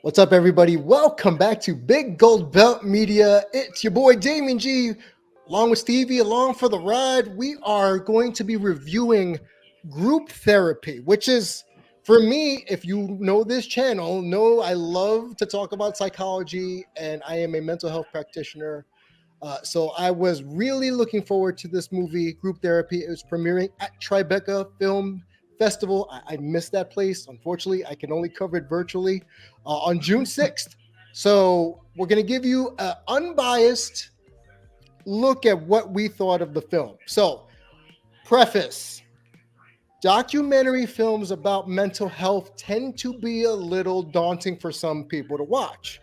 What's up, everybody? Welcome back to Big Gold Belt Media. It's your boy Damien G, along with Stevie, along for the ride. We are going to be reviewing group therapy, which is, for me, if you know this channel, know I love to talk about psychology, and I am a mental health practitioner. So I was really looking forward to this movie, Group Therapy. It was premiering at Tribeca Film Festival. I missed that place. Unfortunately, I can only cover it virtually on June 6th. So we're going to give you an unbiased look at what we thought of the film. So, preface. Documentary films about mental health tend to be a little daunting for some people to watch.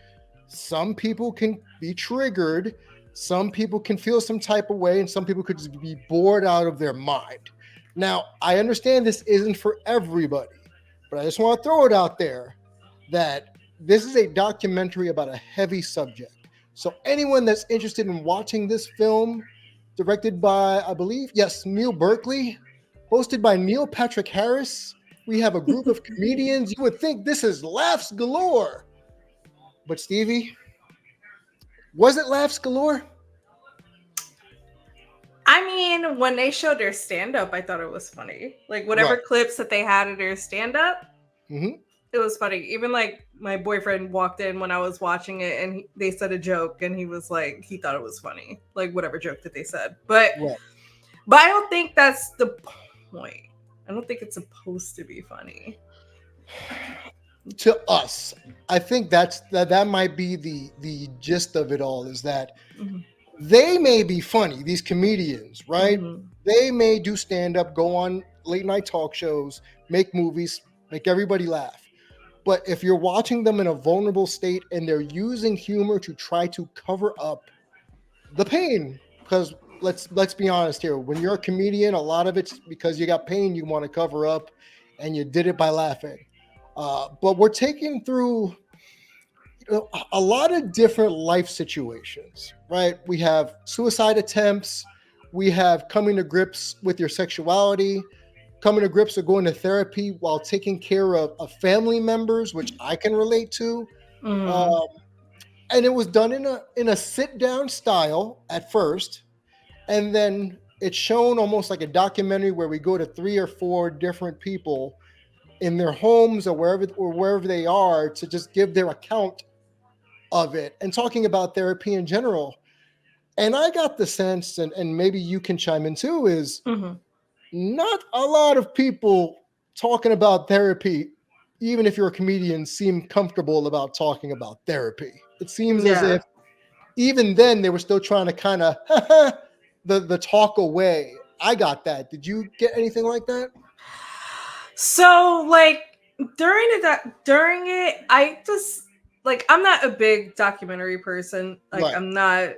Some people can be triggered, some people can feel some type of way, and some people could just be bored out of their mind. Now, I understand this isn't for everybody, but I just want to throw it out there that this is a documentary about a heavy subject. So, anyone that's interested in watching this film, directed by, I believe, yes, Neil Berkeley, hosted by Neil Patrick Harris. We have a group of comedians. You would think this is laughs galore. But Stevie, was it laughs galore? I mean, when they showed their stand-up, I thought it was funny. Like, whatever clips that they had of their stand-up, it was funny. Even, like, my boyfriend walked in when I was watching it, and they said a joke, and he was like, he thought it was funny. Like, whatever joke that they said. But I don't think that's the point. I don't think it's supposed to be funny. To us, I think that might be the gist of it all, is that they may be funny, these comedians, right? They may do stand-up, go on late night talk shows, make movies, make everybody laugh. But if you're watching them in a vulnerable state and they're using humor to try to cover up the pain, because let's be honest here, when you're a comedian, a lot of it's because you got pain you want to cover up, and you did it by laughing. But we're taking through a lot of different life situations, right? We have suicide attempts, we have coming to grips with your sexuality, coming to grips with going to therapy while taking care of family members, which I can relate to. And it was done in a sit down style at first, and then it's shown almost like a documentary where we go to 3 or 4 different people in their homes or wherever they are to just give their account of it and talking about therapy in general. And I got the sense, and maybe you can chime in too, is not a lot of people talking about therapy, even if you're a comedian, seem comfortable about talking about therapy. It seems as if even then they were still trying to kind of the talk away. I got that. Did you get anything like that? So, like, during it, I just, like, I'm not a big documentary person. Like, right. I'm not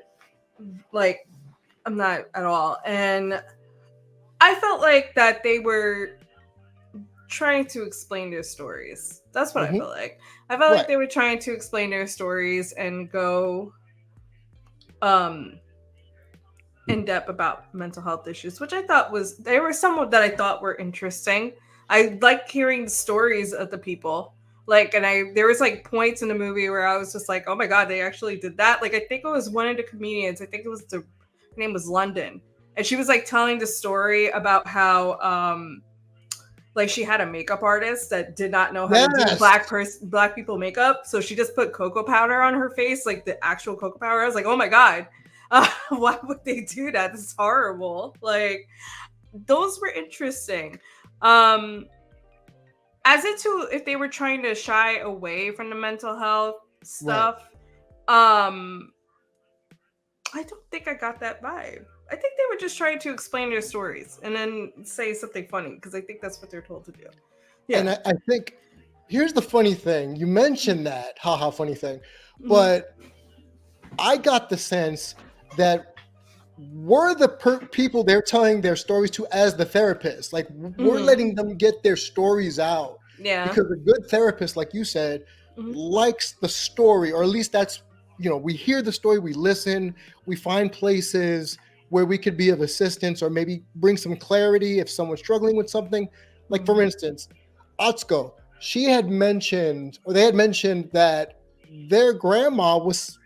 at all. And I felt like that they were trying to explain their stories. That's what I felt like. I felt like they were trying to explain their stories and go in depth about mental health issues, which I thought there were some that I thought were interesting. I like hearing the stories of the people. Like, and there was like points in the movie where I was just like, oh my God, they actually did that. Like, I think it was one of the comedians. I think it was her name was London. And she was like telling the story about how, like, she had a makeup artist that did not know how to do black people makeup. So she just put cocoa powder on her face, like the actual cocoa powder. I was like, oh my God, why would they do that? This is horrible. Like, those were interesting. As into if they were trying to shy away from the mental health stuff, I don't think I got that vibe. I think they were just trying to explain their stories and then say something funny, because I think that's what they're told to do. Yeah. And I think here's the funny thing. You mentioned that, haha, funny thing, but I got the sense that we're the people they're telling their stories to as the therapist. Like, we're letting them get their stories out. Yeah. Because a good therapist, like you said, likes the story, or at least that's, we hear the story, we listen, we find places where we could be of assistance or maybe bring some clarity if someone's struggling with something. Like, for instance, Atsuko, she had mentioned, or they had mentioned that their grandma was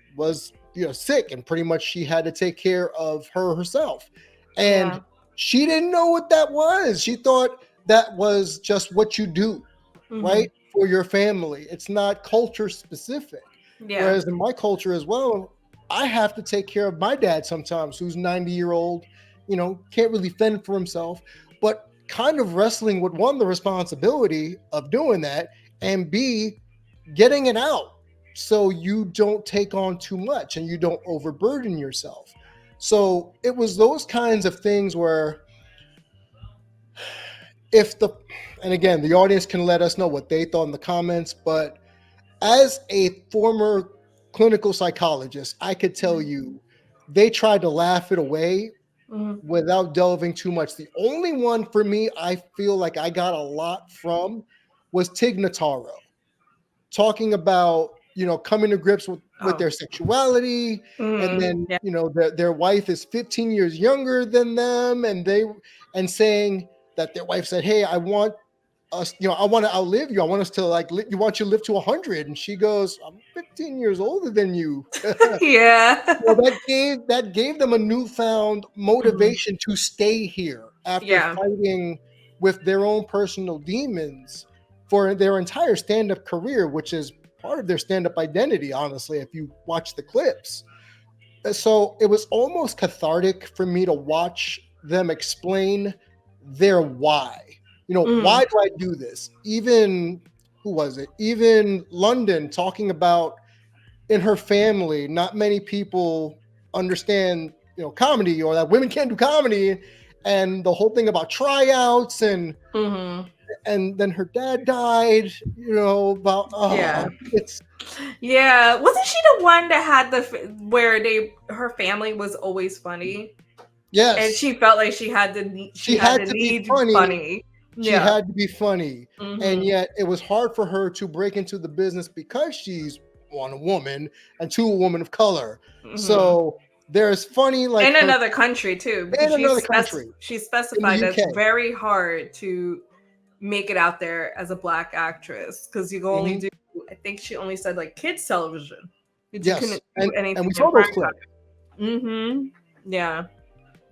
sick, and pretty much she had to take care of her herself, and Yeah. she didn't know what that was. She thought that was just what you do, right, for your family. It's not culture specific. Yeah. Whereas in my culture as well, I have to take care of my dad sometimes, who's 90-year old, can't really fend for himself, but kind of wrestling with one, the responsibility of doing that, and B, getting it out so you don't take on too much and you don't overburden yourself. So it was those kinds of things where if the, and again, the audience can let us know what they thought in the comments, but as a former clinical psychologist, I could tell you they tried to laugh it away without delving too much. The only one for me I feel like I got a lot from was Tig Notaro, talking about coming to grips with Oh. their sexuality, and then Yeah. their wife is 15 years younger than them, and saying that their wife said, hey, I want us, I want to outlive you. I want us to you want you to live to 100. And she goes, I'm 15 years older than you. Yeah. Well, that gave them a newfound motivation to stay here after Yeah. fighting with their own personal demons for their entire stand-up career, which is part of their stand-up identity, honestly, if you watch the clips. So it was almost cathartic for me to watch them explain their why. Why do I do this? Even, who was it? Even London talking about, in her family, not many people understand, comedy, or that women can't do comedy, and the whole thing about tryouts, and then her dad died, about, Yeah. it's, Yeah. Wasn't she the one that had where her family was always funny, and yes, she felt like she had she had to to be need funny. funny. She Yeah. had to be funny. And yet it was hard for her to break into the business because she's, one, a woman, and two, a woman of color. So there's funny, like In her another country too, because in another country, she in the specified that UK. it's very hard to make it out there as a Black actress, because you can only do, I think she only said, like, kids television. You Yes. couldn't do And anything we in saw those prime clips. time. Yeah.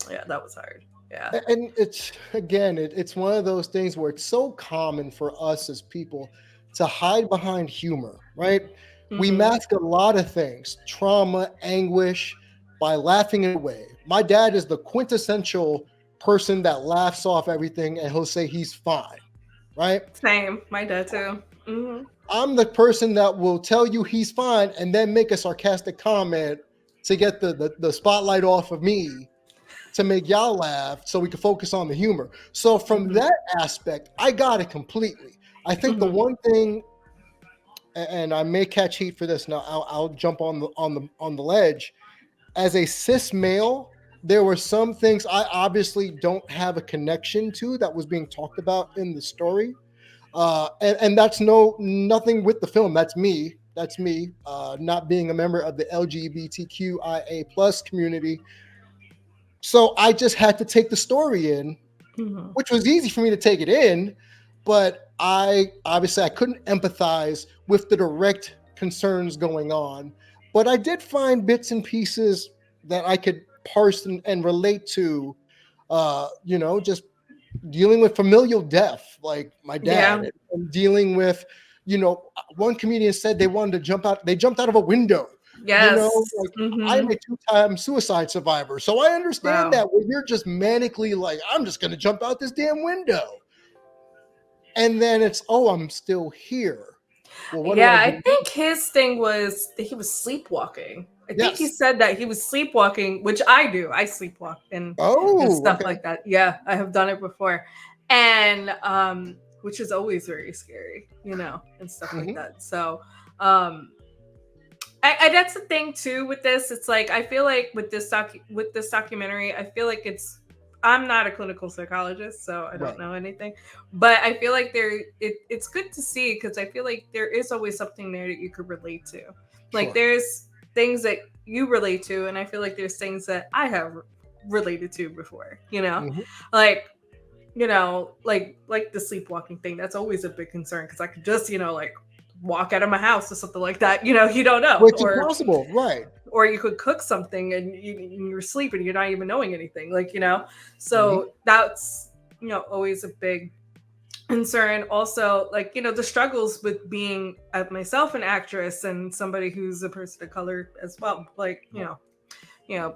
Yeah, that was hard. Yeah. And it's, again, it's one of those things where it's so common for us as people to hide behind humor, right? We mask a lot of things, trauma, anguish, by laughing it away. My dad is the quintessential person that laughs off everything, and he'll say he's fine, right? Same. My dad too. I'm the person that will tell you he's fine and then make a sarcastic comment to get the spotlight off of me, to make y'all laugh so we can focus on the humor. So from that aspect, I got it completely. I think the one thing, and I may catch heat for this now, I'll jump on the ledge. As a cis male, there were some things I obviously don't have a connection to that was being talked about in the story. And that's nothing with the film. That's me. That's me, not being a member of the LGBTQIA plus community. So I just had to take the story in, which was easy for me to take it in, but I couldn't empathize with the direct concerns going on. But I did find bits and pieces that I could parse and relate to, just dealing with familial death, like my dad, Yeah. and dealing with, one comedian said they jumped out of a window, Yes. like, I'm a two-time suicide survivor. So I understand Wow. that when you're just manically like, I'm just going to jump out this damn window. And then it's, oh, I'm still here. Well, what do I Yeah, I do? think his thing was that he was sleepwalking. I think he Yes. said that he was sleepwalking, which I do. I sleepwalk and Oh, stuff okay. like that. Yeah, I have done it before. And which is always very scary, and stuff like Mm-hmm. that. So um I that's the thing too with this. It's like, I feel like with this documentary, I feel like I'm not a clinical psychologist, so I don't Right. know anything. But I feel like it's good to see, because I feel like there is always something there that you could relate to. Like, Sure. there's things that you relate to, and I feel like there's things that I have related to before. Mm-hmm. Like, you know, like the sleepwalking thing, that's always a big concern because I could just, you know, like walk out of my house or something like that. You know, you don't know, Which is possible, right? or you could cook something and you're sleeping, you're not even knowing anything, like, you know. Mm-hmm. So that's, you know, always a big concern. Also, like, you know, the struggles with being myself an actress and somebody who's a person of color as well, like, you know,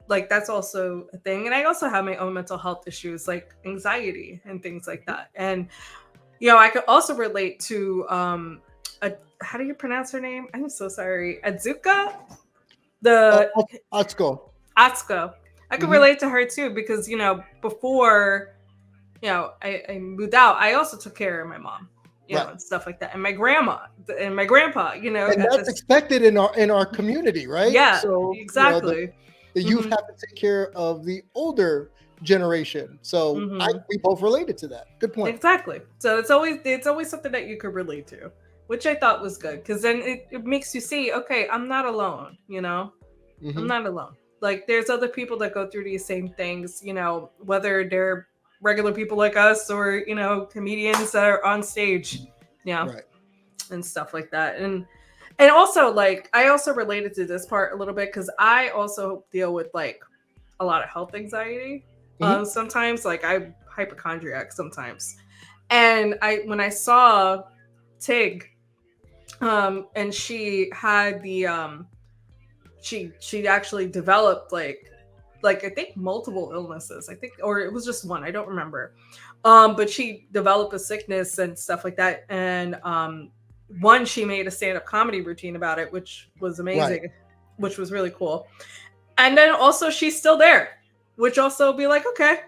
like that's also a thing. And I also have my own mental health issues like anxiety and things like that. And you know, I could also relate to how do you pronounce her name? I'm so sorry. Azuka? The Let's go. Atsuko. I could Mm-hmm. relate to her too because, you know, before, you know, I moved out, I also took care of my mom, you know, Right. and stuff like that. And my grandma and my grandpa, you know, And at that's this. expected in our community, right? Yeah, So exactly. the youth have to take care of the older generation. So we both related to that. Good point. Exactly. So it's always something that you could relate to, which I thought was good because then it makes you see, okay, I'm not alone, you know? I'm Mm-hmm. not alone. Like there's other people that go through these same things, you know, whether they're regular people like us or, you know, comedians that are on stage, you know, Right. and stuff like that. And also like I also related to this part a little bit because I also deal with like a lot of health anxiety. Mm-hmm. Sometimes like I'm hypochondriac sometimes. And I when I saw Tig, and she had the she actually developed like I think multiple illnesses. I think or it was just one, I don't remember. But she developed a sickness and stuff like that. And one she made a stand-up comedy routine about it, which was Right. amazing, which was really cool. And then also she's still there, which also be like, okay,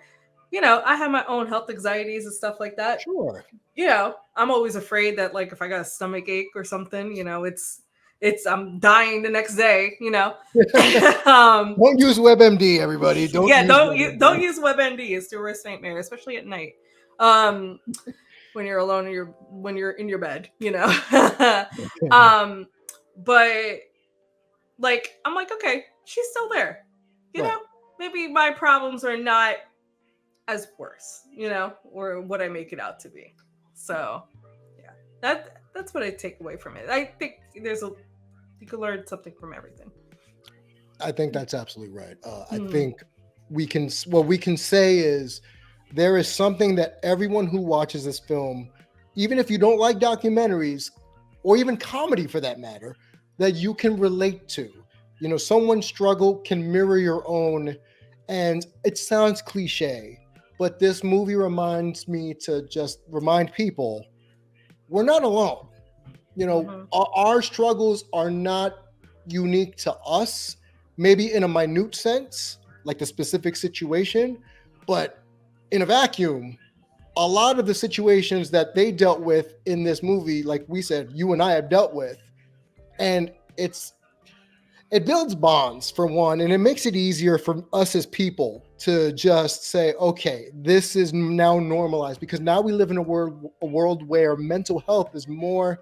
you know, I have my own health anxieties and stuff like that. Sure. You know, I'm always afraid that like if I got a stomach ache or something, you know, it's I'm dying the next day, you know. Don't use WebMD, everybody. Don't Yeah, use don't WebMD. use WebMD. It's the worst nightmare, especially at night. Um, when you're alone in your when you're in your bed, you know. um, but like I'm like, okay, she's still there. You Right. know, maybe my problems are not as worse, you know, or what I make it out to be. So yeah, that's what I take away from it. I think you can learn something from everything. I think that's absolutely right. I Mm. think what we can say is there is something that everyone who watches this film, even if you don't like documentaries or even comedy for that matter, that you can relate to. You know, someone's struggle can mirror your own, and it sounds cliche, but this movie reminds me to just remind people we're not alone. You know, Mm-hmm. our struggles are not unique to us, maybe in a minute sense, like the specific situation, but in a vacuum, a lot of the situations that they dealt with in this movie, like we said, you and I have dealt with, and it builds bonds for one, and it makes it easier for us as people to just say, okay, this is now normalized because now we live in a world where mental health is more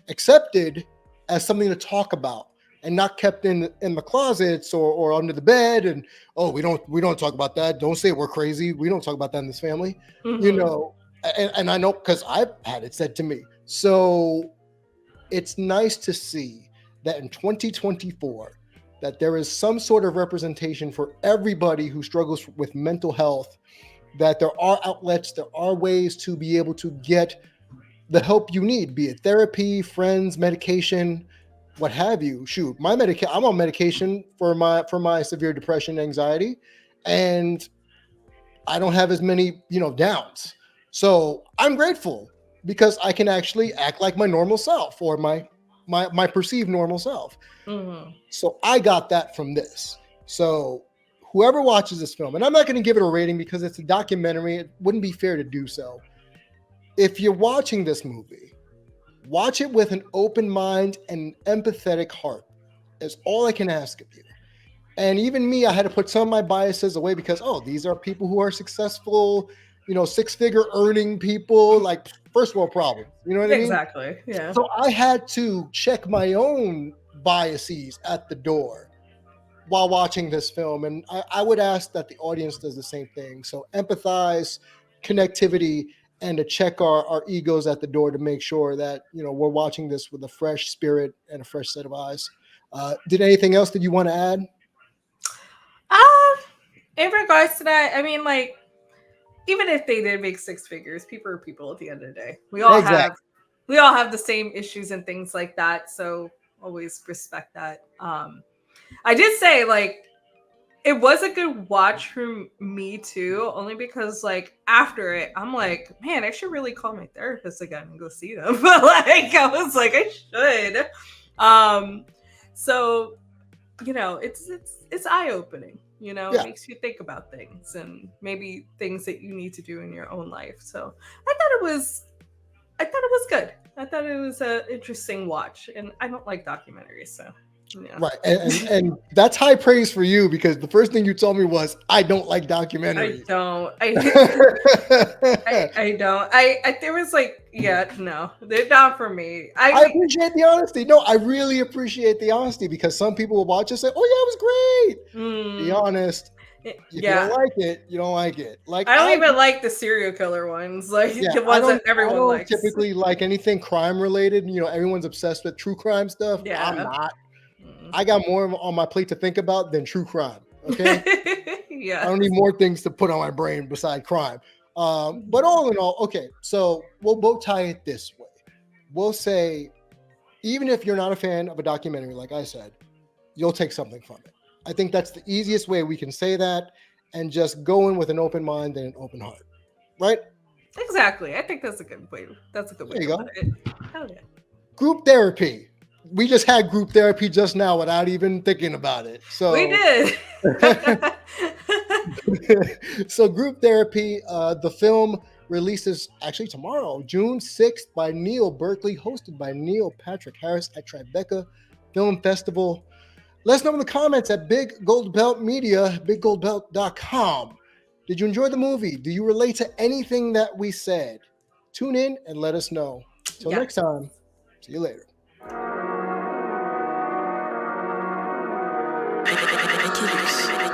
accepted as something to talk about and not kept in the closets or under the bed. And oh, we don't talk about that. Don't say we're crazy. We don't talk about that in this family. You Mm-hmm. know, and I know because I've had it said to me. So it's nice to see that in 2024 that there is some sort of representation for everybody who struggles with mental health, that there are outlets, there are ways to be able to get the help you need, be it therapy, friends, medication, what have you. Shoot, I'm on medication for my severe depression, anxiety, and I don't have as many, downs. So I'm grateful because I can actually act like my normal self or my perceived normal self. Mm-hmm. So I got that from this. So whoever watches this film, and I'm not going to give it a rating because it's a documentary, it wouldn't be fair to do so. If you're watching this movie, watch it with an open mind and empathetic heart. Is all I can ask of you. And even me, I had to put some of my biases away because, oh, these are people who are successful, six-figure earning people, like first world problems. You know what I mean? Exactly. Yeah. So I had to check my own biases at the door while watching this film. And I would ask that the audience does the same thing. So empathize, connectivity and to check our egos at the door to make sure that, we're watching this with a fresh spirit and a fresh set of eyes. Did anything else that you want to add? In regards to that, I mean, like, even if they did make six figures, people are people at the end of the day. We all have the same issues and things like that. So always respect that. I did say, like, it was a good watch for me too, only because, like, after it, I'm like, man, I should really call my therapist again and go see them. But, like, I was like, I should. So, it's eye-opening. It makes you think about things and maybe things that you need to do in your own life. So I thought it was good. I thought it was an interesting watch, and I don't like documentaries, so. Yeah. Right. And that's high praise for you, because the first thing you told me was, I don't like documentaries. I don't. I don't. There was like, no, they're not for me. I appreciate the honesty. No, I really appreciate the honesty, because some people will watch and say, oh yeah, it was great. Be honest. If you don't like it, you don't like it. Like, I don't even like the serial killer ones, like the ones that everyone likes. Typically like anything crime related. Everyone's obsessed with true crime stuff. Yeah. I'm not. I got more on my plate to think about than true crime. Okay. Yeah. I don't need more things to put on my brain beside crime. But all in all, okay. So we'll tie it this way. We'll say, even if you're not a fan of a documentary, like I said, you'll take something from it. I think that's the easiest way we can say that, and just go in with an open mind and an open heart. Right? Exactly. I think that's a good way. That's a good way to put it. Hell yeah. Group therapy. We just had group therapy just now without even thinking about it. So we did. So group therapy, the film releases actually tomorrow, June 6th, by Neil Berkeley, hosted by Neil Patrick Harris at Tribeca Film Festival. Let us know in the comments at Big Gold Belt Media, biggoldbelt.com. Did you enjoy the movie? Do you relate to anything that we said? Tune in and let us know. Till next time, see you later. I